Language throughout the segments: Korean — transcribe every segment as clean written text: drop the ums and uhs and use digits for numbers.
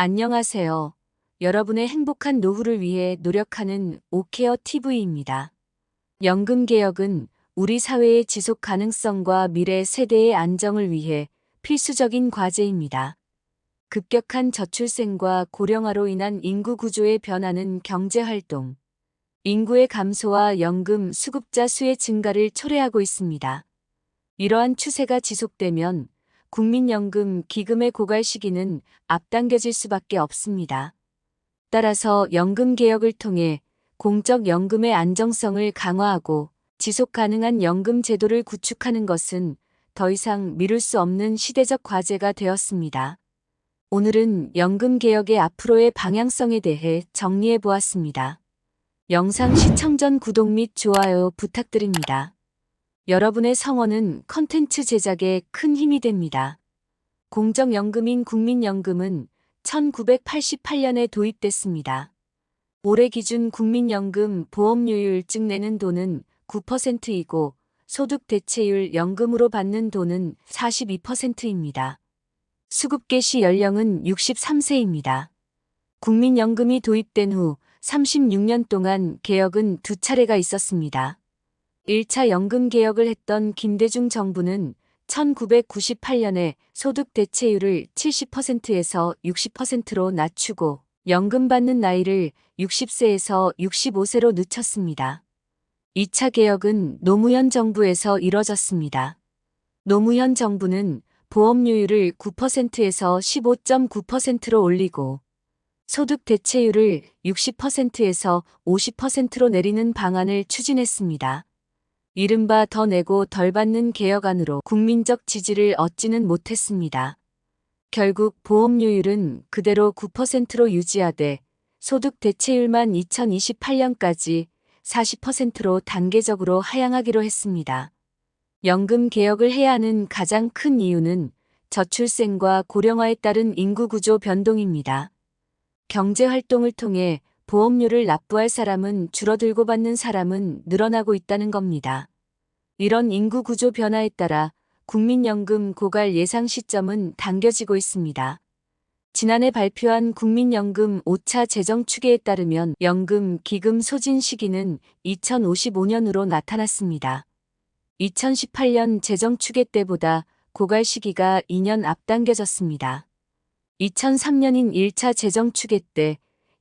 안녕하세요. 여러분의 행복한 노후를 위해 노력하는 오케어 TV입니다. 연금 개혁은 우리 사회의 지속 가능성과 미래 세대의 안정을 위해 필수적인 과제입니다. 급격한 저출생과 고령화로 인한 인구 구조의 변화는 경제 활동, 인구의 감소와 연금 수급자 수의 증가를 초래하고 있습니다. 이러한 추세가 지속되면 국민연금 기금의 고갈 시기는 앞당겨질 수밖에 없습니다. 따라서 연금 개혁을 통해 공적 연금의 안정성을 강화하고 지속 가능한 연금 제도를 구축하는 것은 더 이상 미룰 수 없는 시대적 과제가 되었습니다. 오늘은 연금 개혁의 앞으로의 방향성에 대해 정리해 보았습니다. 영상 시청 전 구독 및 좋아요 부탁드립니다. 여러분의 성원은 컨텐츠 제작에 큰 힘이 됩니다. 공적연금인 국민연금은 1988년에 도입됐습니다. 올해 기준 국민연금 보험료율 즉 내는 돈은 9%이고 소득 대체율 연금으로 받는 돈은 42%입니다. 수급 개시 연령은 63세입니다. 국민연금이 도입된 후 36년 동안 개혁은 두 차례가 있었습니다. 1차 연금 개혁을 했던 김대중 정부는 1998년에 소득 대체율을 70%에서 60%로 낮추고 연금 받는 나이를 60세에서 65세로 늦췄습니다. 2차 개혁은 노무현 정부에서 이뤄졌습니다. 노무현 정부는 보험료율을 9%에서 15.9%로 올리고 소득 대체율을 60%에서 50%로 내리는 방안을 추진했습니다. 이른바 더 내고 덜 받는 개혁안으로 국민적 지지를 얻지는 못했습니다. 결국 보험료율은 그대로 9%로 유지하되 소득 대체율만 2028년까지 40%로 단계적으로 하향하기로 했습니다. 연금 개혁을 해야 하는 가장 큰 이유는 저출생과 고령화에 따른 인구 구조 변동입니다. 경제 활동을 통해 보험료를 납부할 사람은 줄어들고 받는 사람은 늘어나고 있다는 겁니다. 이런 인구 구조 변화에 따라 국민연금 고갈 예상 시점은 당겨지고 있습니다. 지난해 발표한 국민연금 5차 재정 추계에 따르면 연금 기금 소진 시기는 2055년으로 나타났습니다. 2018년 재정 추계 때보다 고갈 시기가 2년 앞당겨졌습니다. 2003년인 1차 재정 추계 때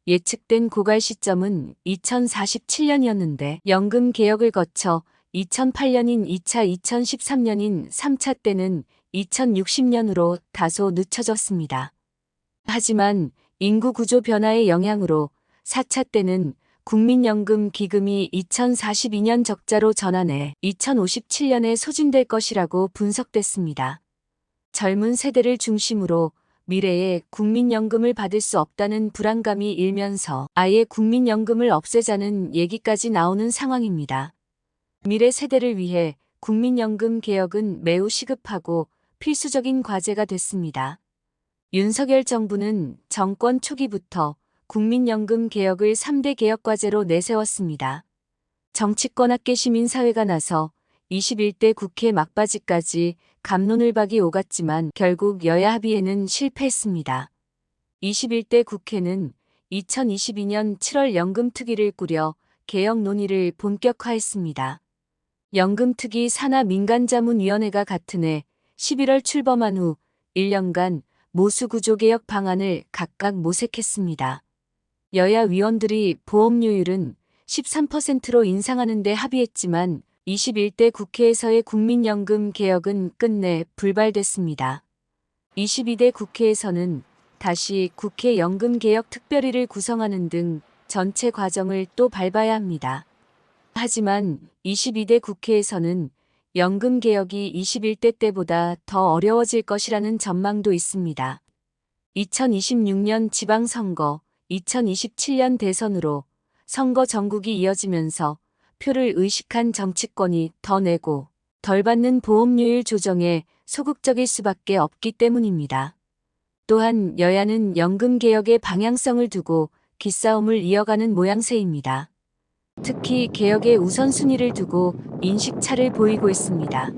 예측된 고갈 시점은 2047년이었는데 연금 개혁을 거쳐 2008년인 2차 2013년인 3차 때는 2060년으로 다소 늦춰졌습니다. 하지만 인구 구조 변화의 영향으로 4차 때는 국민연금 기금이 2042년 적자로 전환해 2057년에 소진될 것이라고 분석됐습니다. 젊은 세대를 중심으로 미래에 국민연금을 받을 수 없다는 불안감이 일면서 아예 국민연금을 없애자는 얘기까지 나오는 상황입니다. 미래 세대를 위해 국민연금 개혁은 매우 시급하고 필수적인 과제가 됐습니다. 윤석열 정부는 정권 초기부터 국민연금 개혁을 3대 개혁 과제로 내세웠습니다. 정치권 학계 시민사회가 나서 21대 국회 막바지까지 갑론을박이 오갔지만 결국 여야 합의에는 실패했습니다. 21대 국회는 2022년 7월 연금특위를 꾸려 개혁 논의를 본격화했습니다. 연금특위 산하민간자문위원회가 같은 해 11월 출범한 후 1년간 모수구조개혁 방안을 각각 모색했습니다. 여야 위원들이 보험료율은 13%로 인상하는 데 합의했지만 21대 국회에서의 국민연금 개혁은 끝내 불발됐습니다. 22대 국회에서는 다시 국회 연금개혁특별위를 구성하는 등 전체 과정을 또 밟아야 합니다. 하지만 22대 국회에서는 연금개혁이 21대 때보다 더 어려워질 것이라는 전망도 있습니다. 2026년 지방선거, 2027년 대선으로 선거 전국이 이어지면서 표를 의식한 정치권이 더 내고 덜 받는 보험료율 조정에 소극적일 수밖에 없기 때문입니다. 또한 여야는 연금개혁의 방향성을 두고 기싸움을 이어가는 모양새입니다. 특히 개혁의 우선순위를 두고 인식차를 보이고 있습니다.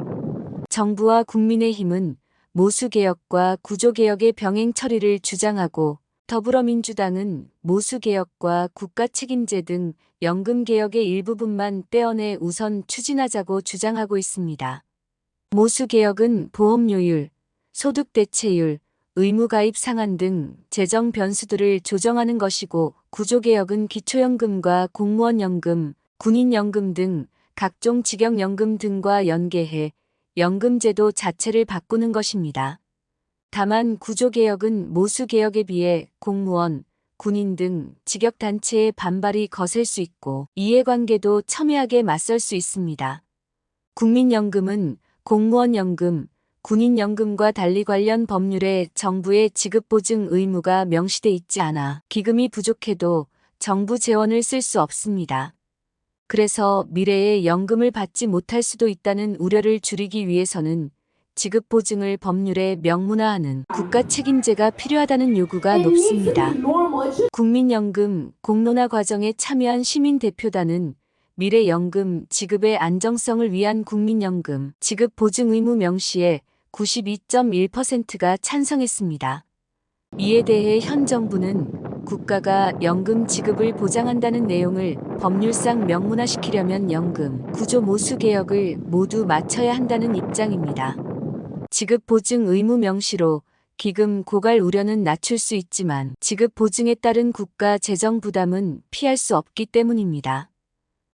정부와 국민의힘은 모수개혁과 구조개혁의 병행 처리를 주장하고 더불어민주당은 모수개혁과 국가책임제 등 연금개혁의 일부분만 떼어내 우선 추진하자고 주장하고 있습니다. 모수개혁은 보험료율, 소득대체율, 의무가입 상한 등 재정 변수들을 조정하는 것이고, 구조개혁은 기초연금과 공무원연금, 군인연금 등 각종 직역연금 등과 연계해 연금제도 자체를 바꾸는 것입니다. 다만 구조개혁은 모수개혁에 비해 공무원, 군인 등 직역단체의 반발이 거셀 수 있고, 이해관계도 첨예하게 맞설 수 있습니다. 국민연금은 공무원연금, 군인연금과 달리 관련 법률에 정부의 지급보증 의무가 명시돼 있지 않아 기금이 부족해도 정부 재원을 쓸 수 없습니다. 그래서 미래에 연금을 받지 못할 수도 있다는 우려를 줄이기 위해서는 지급보증을 법률에 명문화하는 국가책임제가 필요하다는 요구가 높습니다. 국민연금 공론화 과정에 참여한 시민대표단은 미래 연금 지급의 안정성을 위한 국민연금 지급 보증 의무 명시에 92.1%가 찬성했습니다. 이에 대해 현 정부는 국가가 연금 지급을 보장한다는 내용을 법률상 명문화시키려면 연금 구조 모수 개혁을 모두 마쳐야 한다는 입장입니다. 지급 보증 의무 명시로 기금 고갈 우려는 낮출 수 있지만 지급 보증에 따른 국가 재정 부담은 피할 수 없기 때문입니다.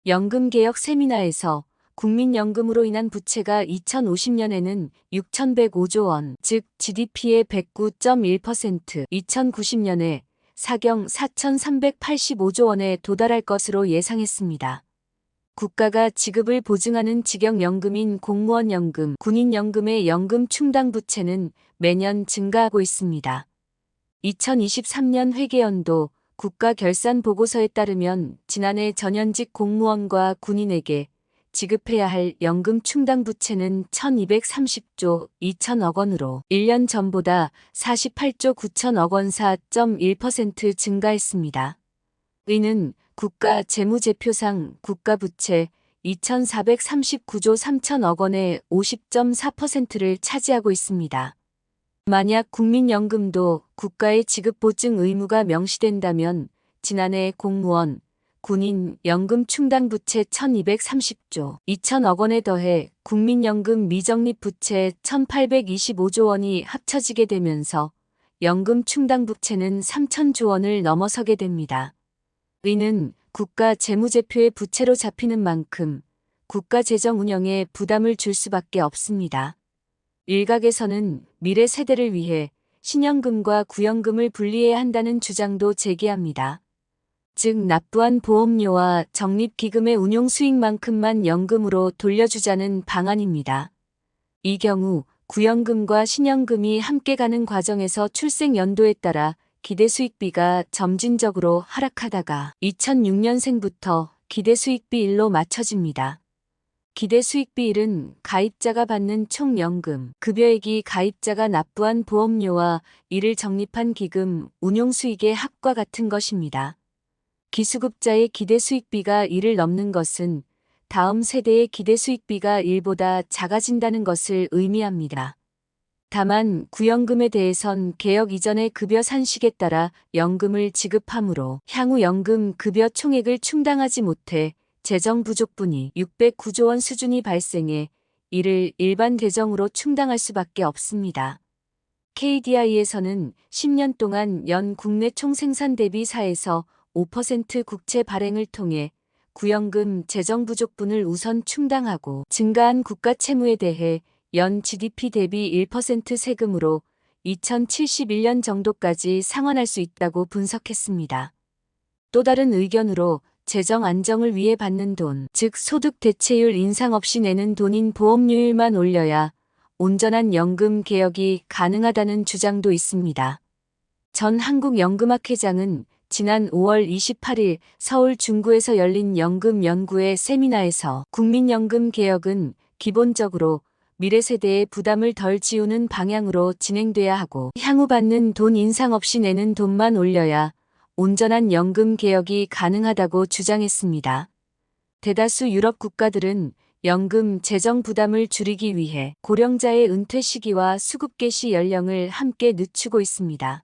연금개혁 세미나에서 국민연금으로 인한 부채가 2050년에는 6,105조 원, 즉 GDP의 109.1%, 2090년에 사경 4,385조 원에 도달할 것으로 예상했습니다. 국가가 지급을 보증하는 직역연금인 공무원연금, 군인연금의 연금 충당 부채는 매년 증가하고 있습니다. 2023년 회계연도 국가결산보고서에 따르면 지난해 전현직 공무원과 군인에게 지급해야 할 연금 충당 부채는 1,230조 2천억 원으로 1년 전보다 48조 9천억 원 4.1% 증가했습니다. 이는 국가 재무제표상 국가부채 2,439조 3천억 원의 50.4%를 차지하고 있습니다. 만약 국민연금도 국가의 지급보증 의무가 명시된다면 지난해 공무원, 군인 연금 충당 부채 1,230조 2천억 원에 더해 국민연금 미적립 부채 1,825조 원이 합쳐지게 되면서 연금 충당 부채는 3,000조 원을 넘어서게 됩니다. 이는 국가 재무제표의 부채로 잡히는 만큼 국가 재정 운영에 부담을 줄 수밖에 없습니다. 일각에서는 미래 세대를 위해 신연금과 구연금을 분리해야 한다는 주장도 제기합니다. 즉 납부한 보험료와 적립기금의 운용 수익만큼만 연금으로 돌려주자는 방안입니다. 이 경우 구연금과 신연금이 함께 가는 과정에서 출생 연도에 따라 기대수익비가 점진적으로 하락하다가 2006년생부터 기대수익비 1로 맞춰집니다. 기대수익비 1은 가입자가 받는 총 연금, 급여액이 가입자가 납부한 보험료와 이를 적립한 기금, 운용수익의 합과 같은 것입니다. 기수급자의 기대수익비가 1을 넘는 것은 다음 세대의 기대수익비가 1보다 작아진다는 것을 의미합니다. 다만 구연금에 대해선 개혁 이전의 급여 산식에 따라 연금을 지급하므로 향후 연금 급여 총액을 충당하지 못해 재정 부족분이 609조 원 수준이 발생해 이를 일반 대정으로 충당할 수밖에 없습니다. KDI에서는 10년 동안 연 국내 총생산 대비 4에서 5% 국채 발행을 통해 구연금 재정 부족분을 우선 충당하고 증가한 국가 채무에 대해 연 GDP 대비 1% 세금으로 2071년 정도까지 상환할 수 있다고 분석했습니다. 또 다른 의견으로 재정 안정을 위해 받는 돈, 즉 소득 대체율 인상 없이 내는 돈인 보험료율만 올려야 온전한 연금 개혁이 가능하다는 주장도 있습니다. 전 한국연금학회장은 지난 5월 28일 서울 중구에서 열린 연금연구회 세미나에서 국민연금 개혁은 기본적으로 미래 세대의 부담을 덜 지우는 방향으로 진행돼야 하고 향후 받는 돈 인상 없이 내는 돈만 올려야 온전한 연금 개혁이 가능하다고 주장했습니다. 대다수 유럽 국가들은 연금 재정 부담을 줄이기 위해 고령자의 은퇴 시기와 수급 개시 연령을 함께 늦추고 있습니다.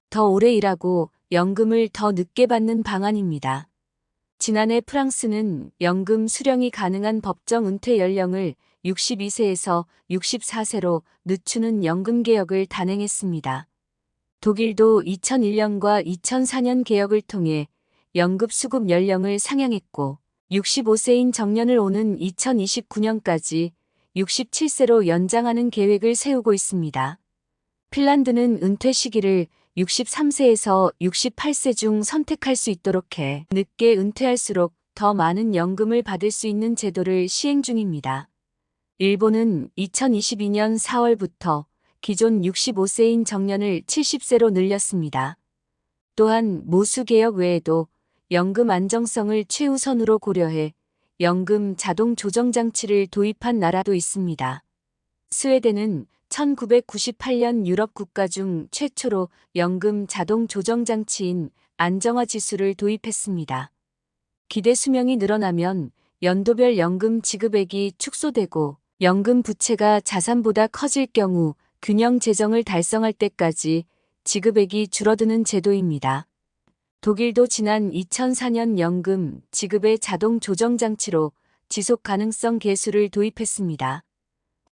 더 오래 일하고 연금을 더 늦게 받는 방안입니다. 지난해 프랑스는 연금 수령이 가능한 법정 은퇴 연령을 62세에서 64세로 늦추는 연금 개혁을 단행했습니다. 독일도 2001년과 2004년 개혁을 통해 연금 수급 연령을 상향했고 65세인 정년을 오는 2029년까지 67세로 연장하는 계획을 세우고 있습니다. 핀란드는 은퇴 시기를 63세에서 68세 중 선택할 수 있도록 해 늦게 은퇴할수록 더 많은 연금을 받을 수 있는 제도를 시행 중입니다. 일본은 2022년 4월부터 기존 65세인 정년을 70세로 늘렸습니다. 또한 모수개혁 외에도 연금 안정성을 최우선으로 고려해 연금 자동 조정 장치를 도입한 나라도 있습니다. 스웨덴은 1998년 유럽 국가 중 최초로 연금 자동 조정 장치인 안정화 지수를 도입했습니다. 기대 수명이 늘어나면 연도별 연금 지급액이 축소되고 연금 부채가 자산보다 커질 경우 균형 재정을 달성할 때까지 지급액이 줄어드는 제도입니다. 독일도 지난 2004년 연금 지급의 자동 조정 장치로 지속 가능성 계수를 도입했습니다.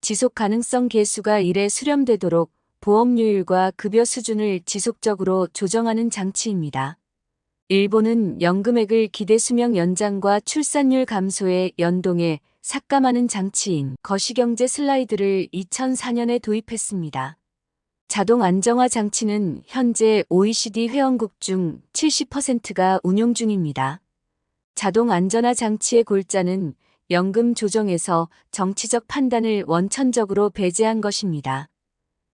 지속 가능성 계수가 1에 수렴되도록 보험료율과 급여 수준을 지속적으로 조정하는 장치입니다. 일본은 연금액을 기대 수명 연장과 출산율 감소에 연동해 삭감하는 장치인 거시경제 슬라이드를 2004년에 도입했습니다. 자동 안정화 장치는 현재 OECD 회원국 중 70%가 운용 중입니다. 자동 안전화 장치의 골자는 연금 조정에서 정치적 판단을 원천적으로 배제한 것입니다.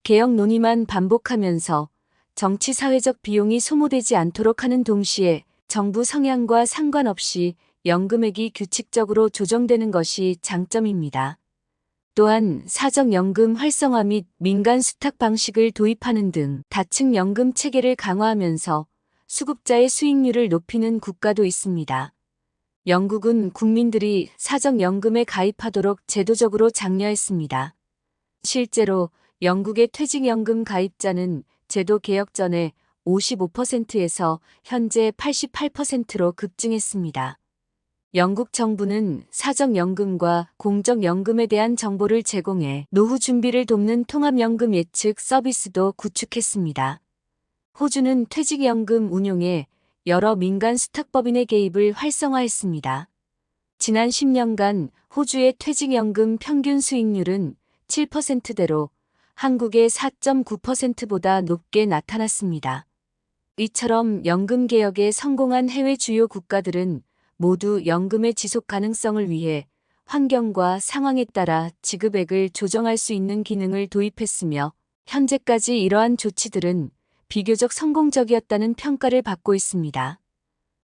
개혁 논의만 반복하면서 정치 사회적 비용이 소모되지 않도록 하는 동시에 정부 성향과 상관없이 연금액이 규칙적으로 조정되는 것이 장점입니다. 또한 사적연금 활성화 및 민간 수탁 방식을 도입하는 등 다층 연금 체계를 강화하면서 수급자의 수익률을 높이는 국가도 있습니다. 영국은 국민들이 사적연금에 가입하도록 제도적으로 장려했습니다. 실제로 영국의 퇴직연금 가입자는 제도 개혁 전에 55%에서 현재 88%로 급증했습니다. 영국 정부는 사적연금과 공적연금에 대한 정보를 제공해 노후 준비를 돕는 통합연금 예측 서비스도 구축했습니다. 호주는 퇴직연금 운용에 여러 민간 수탁법인의 개입을 활성화했습니다. 지난 10년간 호주의 퇴직연금 평균 수익률은 7%대로 한국의 4.9%보다 높게 나타났습니다. 이처럼 연금 개혁에 성공한 해외 주요 국가들은 모두 연금의 지속 가능성을 위해 환경과 상황에 따라 지급액을 조정할 수 있는 기능을 도입했으며 현재까지 이러한 조치들은 비교적 성공적이었다는 평가를 받고 있습니다.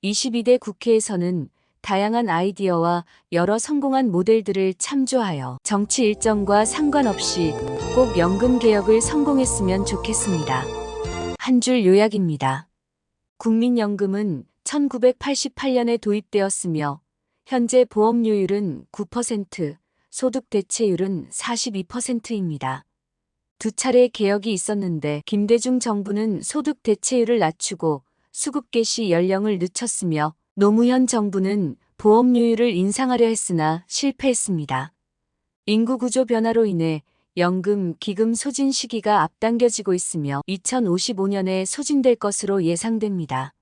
22대 국회에서는 다양한 아이디어와 여러 성공한 모델들을 참조하여 정치 일정과 상관없이 꼭 연금 개혁을 성공했으면 좋겠습니다. 한 줄 요약입니다. 국민연금은 1988년에 도입되었으며 현재 보험료율은 9%, 소득 대체율은 42%입니다. 두 차례 개혁이 있었는데 김대중 정부는 소득 대체율을 낮추고 수급 개시 연령을 늦췄으며 노무현 정부는 보험료율을 인상하려 했으나 실패했습니다. 인구구조 변화로 인해 연금, 기금 소진 시기가 앞당겨지고 있으며 2055년에 소진될 것으로 예상됩니다.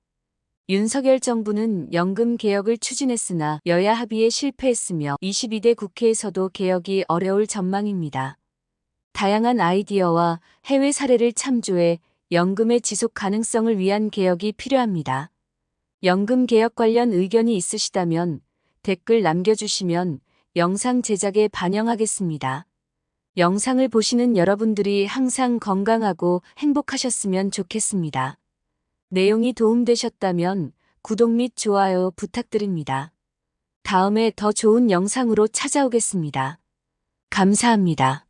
윤석열 정부는 연금 개혁을 추진했으나 여야 합의에 실패했으며 22대 국회에서도 개혁이 어려울 전망입니다. 다양한 아이디어와 해외 사례를 참조해 연금의 지속 가능성을 위한 개혁이 필요합니다. 연금 개혁 관련 의견이 있으시다면 댓글 남겨주시면 영상 제작에 반영하겠습니다. 영상을 보시는 여러분들이 항상 건강하고 행복하셨으면 좋겠습니다. 내용이 도움되셨다면 구독 및 좋아요 부탁드립니다. 다음에 더 좋은 영상으로 찾아오겠습니다. 감사합니다.